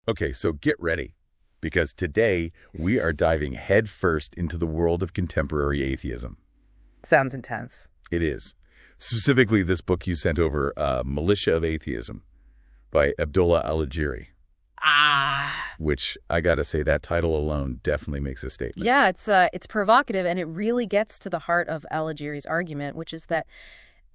Okay, so get ready, because today we are diving headfirst into the world of contemporary atheism. Sounds intense. It is. Specifically, this book you sent over, Militia of Atheism, by Abdullah Al-Ajiri. Which, I gotta say, that title alone definitely makes a statement. Yeah, it's provocative, and it really gets to the heart of Al-Ajiri's argument, which is that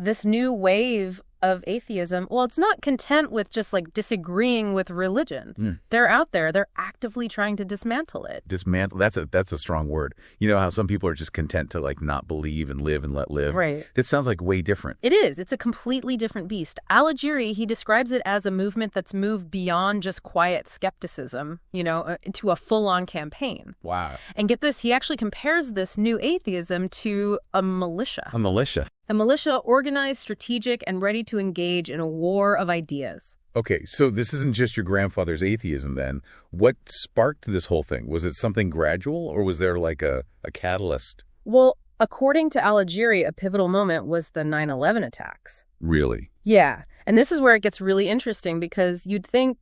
this new wave of atheism, well, it's not content with just like disagreeing with religion. They're out there. They're actively trying to dismantle it. Dismantle, that's a strong word. You know how some people are just content to like not believe and live and let live? Right. It sounds like way different. It is. It's a completely different beast. Al-Ajiri, he describes it as a movement that's moved beyond just quiet skepticism, to a full-on campaign. Wow. And get this, he actually compares this new atheism to a militia. A militia. A militia organized, strategic, and ready to engage in a war of ideas. Okay, so this isn't just your grandfather's atheism then. What sparked this whole thing? Was it something gradual, or was there like a catalyst? Well, according to Al-Ajiri, a pivotal moment was the 9/11 attacks. Really? Yeah, and this is where it gets really interesting because you'd think,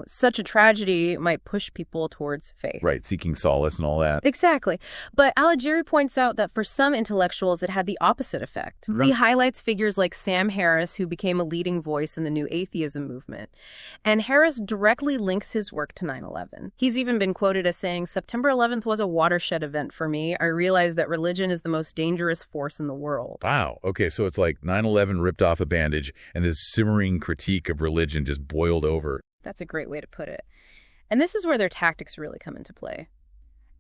such a tragedy might push people towards faith. Right, seeking solace and all that. Exactly. But Al-Ajiri points out that for some intellectuals, it had the opposite effect. Right. He highlights figures like Sam Harris, who became a leading voice in the new atheism movement. And Harris directly links his work to 9/11. He's even been quoted as saying, "September 11th was a watershed event for me. I realized that religion is the most dangerous force in the world." Wow. Okay, so it's like 9/11 ripped off a bandage, and this simmering critique of religion just boiled over. That's a great way to put it. And this is where their tactics really come into play.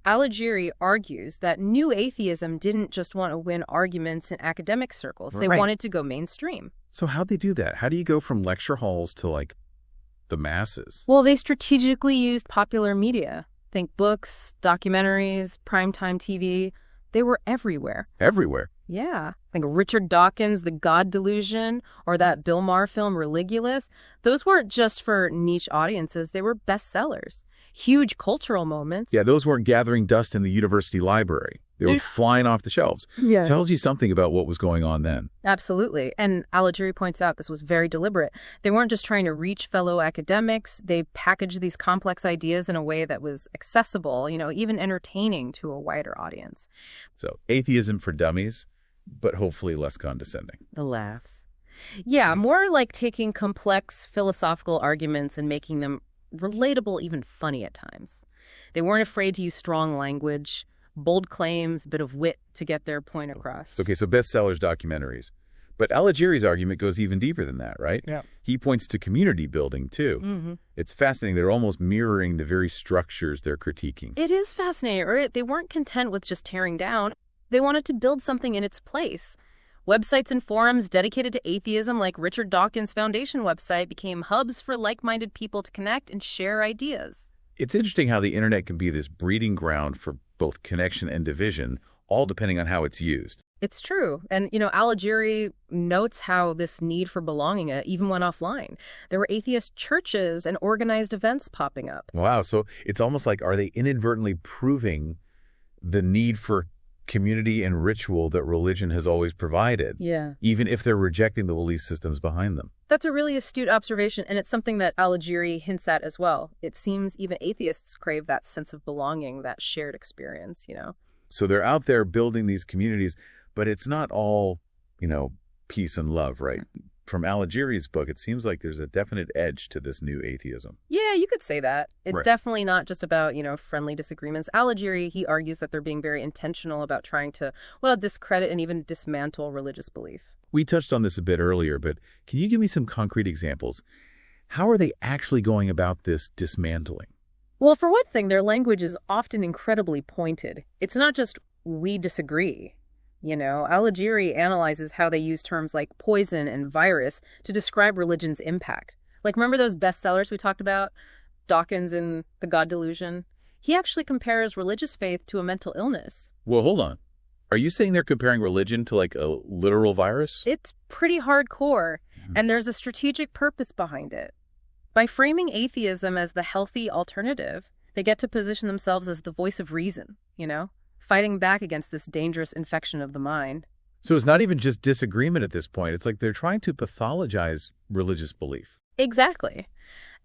Al-Ajiri argues that new atheism didn't just want to win arguments in academic circles. They wanted to go mainstream. So how'd they do that? How do you go from lecture halls to, like, the masses? Well, they strategically used popular media. Think books, documentaries, primetime TV. They were everywhere. Everywhere. Yeah. Like Richard Dawkins' The God Delusion, or that Bill Maher film Religulous. Those weren't just for niche audiences. They were bestsellers. Huge cultural moments. Yeah, those weren't gathering dust in the university library. They were flying off the shelves. Yeah. Tells you something about what was going on then. Absolutely. And Al-Ajiri points out this was very deliberate. They weren't just trying to reach fellow academics. They packaged these complex ideas in a way that was accessible, even entertaining to a wider audience. So, atheism for dummies, but hopefully less condescending. The laughs. Yeah, more like taking complex philosophical arguments and making them relatable, even funny at times. They weren't afraid to use strong language, bold claims, a bit of wit to get their point across. Okay, so bestsellers, documentaries. But Al-Ajiri's argument goes even deeper than that, right? Yeah. He points to community building, too. Mm-hmm. It's fascinating. They're almost mirroring the very structures they're critiquing. It is fascinating, right? They weren't content with just tearing down. They wanted to build something in its place. Websites and forums dedicated to atheism, like Richard Dawkins' Foundation website, became hubs for like-minded people to connect and share ideas. It's interesting how the internet can be this breeding ground for both connection and division, all depending on how it's used. It's true. And, Al-Ajiri notes how this need for belonging even went offline. There were atheist churches and organized events popping up. Wow. So it's almost like, are they inadvertently proving the need for community and ritual that religion has always provided? Yeah. Even if they're rejecting the belief systems behind them. That's a really astute observation, and it's something that Al-Ajiri hints at as well. It seems even atheists crave that sense of belonging, that shared experience, So they're out there building these communities, but it's not all, peace and love, right? From Al-Ajiri's book, it seems like there's a definite edge to this new atheism. Yeah, you could say that. It's Right. definitely not just about, friendly disagreements. Al-Ajiri, he argues that they're being very intentional about trying to, discredit and even dismantle religious belief. We touched on this a bit earlier, but can you give me some concrete examples? How are they actually going about this dismantling? Well, for one thing, their language is often incredibly pointed. It's not just, we disagree. Al-Ajiri analyzes how they use terms like poison and virus to describe religion's impact. Like, remember those bestsellers we talked about? Dawkins and The God Delusion? He actually compares religious faith to a mental illness. Well, hold on. Are you saying they're comparing religion to like a literal virus? It's pretty hardcore, and there's a strategic purpose behind it. By framing atheism as the healthy alternative, they get to position themselves as the voice of reason, fighting back against this dangerous infection of the mind. So it's not even just disagreement at this point. It's like they're trying to pathologize religious belief. Exactly.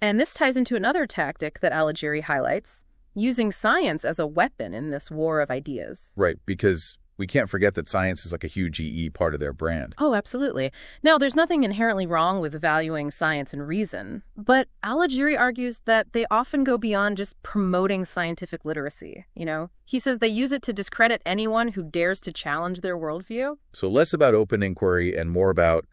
And this ties into another tactic that Alighieri highlights, using science as a weapon in this war of ideas. Right, because we can't forget that science is like a huge EE part of their brand. Oh, absolutely. Now, there's nothing inherently wrong with valuing science and reason, but Alighieri argues that they often go beyond just promoting scientific literacy, He says they use it to discredit anyone who dares to challenge their worldview. So less about open inquiry and more about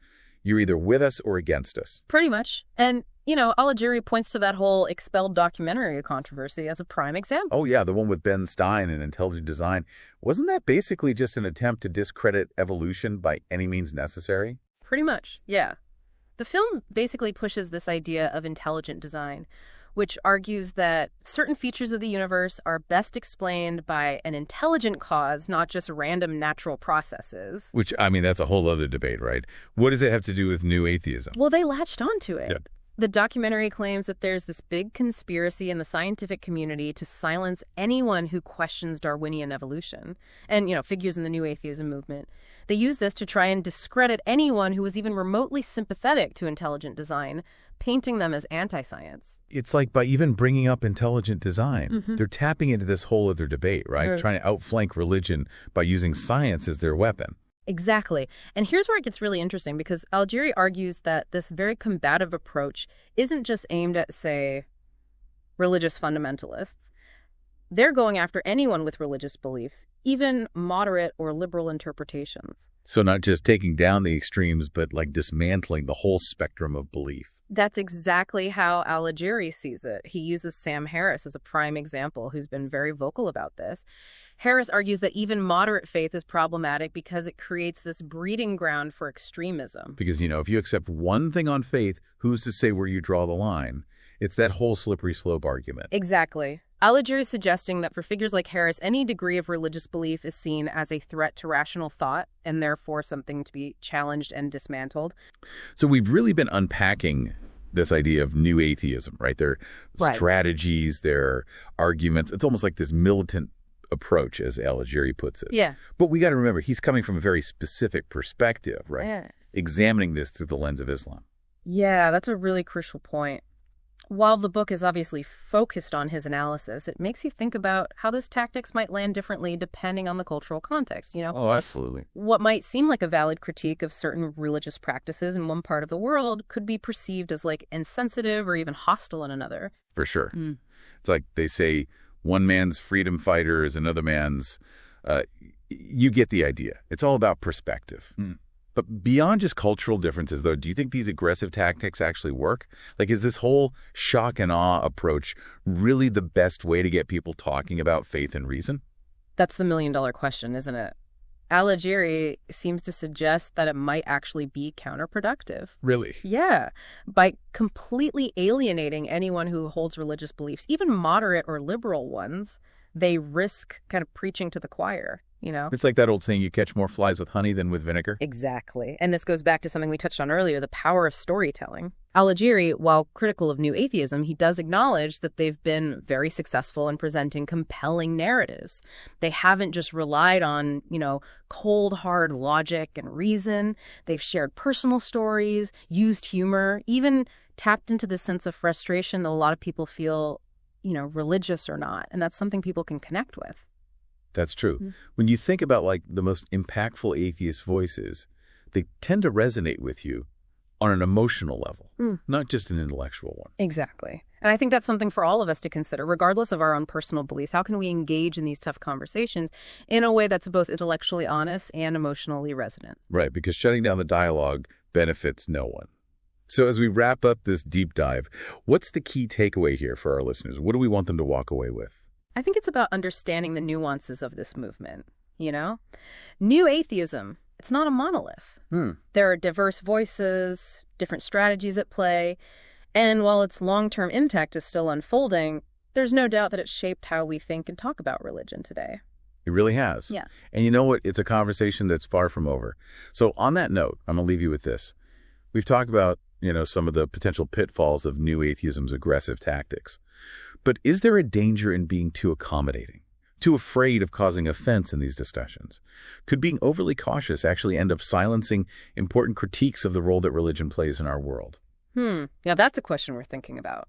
you're either with us or against us. Pretty much. And Alighieri points to that whole expelled documentary controversy as a prime example. Oh, yeah, the one with Ben Stein and Intelligent Design. Wasn't that basically just an attempt to discredit evolution by any means necessary? Pretty much, yeah. The film basically pushes this idea of intelligent design, which argues that certain features of the universe are best explained by an intelligent cause, not just random natural processes. Which, that's a whole other debate, right? What does it have to do with new atheism? Well, they latched onto it. Yeah. The documentary claims that there's this big conspiracy in the scientific community to silence anyone who questions Darwinian evolution and, figures in the new atheism movement. They use this to try and discredit anyone who was even remotely sympathetic to intelligent design, painting them as anti-science. It's like by even bringing up intelligent design, they're tapping into this whole other debate, right? Trying to outflank religion by using science as their weapon. Exactly. And here's where it gets really interesting, because Alighieri argues that this very combative approach isn't just aimed at, say, religious fundamentalists. They're going after anyone with religious beliefs, even moderate or liberal interpretations. So not just taking down the extremes, but like dismantling the whole spectrum of belief. That's exactly how Alighieri sees it. He uses Sam Harris as a prime example, who's been very vocal about this. Harris argues that even moderate faith is problematic because it creates this breeding ground for extremism. Because, if you accept one thing on faith, who's to say where you draw the line? It's that whole slippery slope argument. Exactly. Alighieri is suggesting that for figures like Harris, any degree of religious belief is seen as a threat to rational thought and therefore something to be challenged and dismantled. So we've really been unpacking this idea of new atheism, right? Their strategies, their arguments. It's almost like this militant approach, as Alighieri puts it. Yeah. But we got to remember, he's coming from a very specific perspective, right? Yeah. Examining this through the lens of Islam. Yeah, that's a really crucial point. While the book is obviously focused on his analysis, it makes you think about how those tactics might land differently depending on the cultural context, Oh, absolutely. What might seem like a valid critique of certain religious practices in one part of the world could be perceived as insensitive or even hostile in another. For sure. It's like they say, one man's freedom fighter is another man's... you get the idea. It's all about perspective. But beyond just cultural differences, though, do you think these aggressive tactics actually work? Is this whole shock and awe approach really the best way to get people talking about faith and reason? That's the million-dollar question, isn't it? Alighieri seems to suggest that it might actually be counterproductive. Really? Yeah. By completely alienating anyone who holds religious beliefs, even moderate or liberal ones, they risk kind of preaching to the choir. It's like that old saying, you catch more flies with honey than with vinegar. Exactly. And this goes back to something we touched on earlier, the power of storytelling. Alighieri, while critical of new atheism, he does acknowledge that they've been very successful in presenting compelling narratives. They haven't just relied on, cold, hard logic and reason. They've shared personal stories, used humor, even tapped into the sense of frustration that a lot of people feel, religious or not. And that's something people can connect with. That's true. When you think about the most impactful atheist voices, they tend to resonate with you on an emotional level, not just an intellectual one. Exactly. And I think that's something for all of us to consider, regardless of our own personal beliefs. How can we engage in these tough conversations in a way that's both intellectually honest and emotionally resonant? Right, because shutting down the dialogue benefits no one. So as we wrap up this deep dive, what's the key takeaway here for our listeners? What do we want them to walk away with? I think it's about understanding the nuances of this movement, New atheism, it's not a monolith. There are diverse voices, different strategies at play, and while its long-term impact is still unfolding, there's no doubt that it's shaped how we think and talk about religion today. It really has. Yeah. And you know what? It's a conversation that's far from over. So on that note, I'm going to leave you with this. We've talked about, some of the potential pitfalls of new atheism's aggressive tactics. But is there a danger in being too accommodating, too afraid of causing offense in these discussions? Could being overly cautious actually end up silencing important critiques of the role that religion plays in our world? Yeah, that's a question we're thinking about.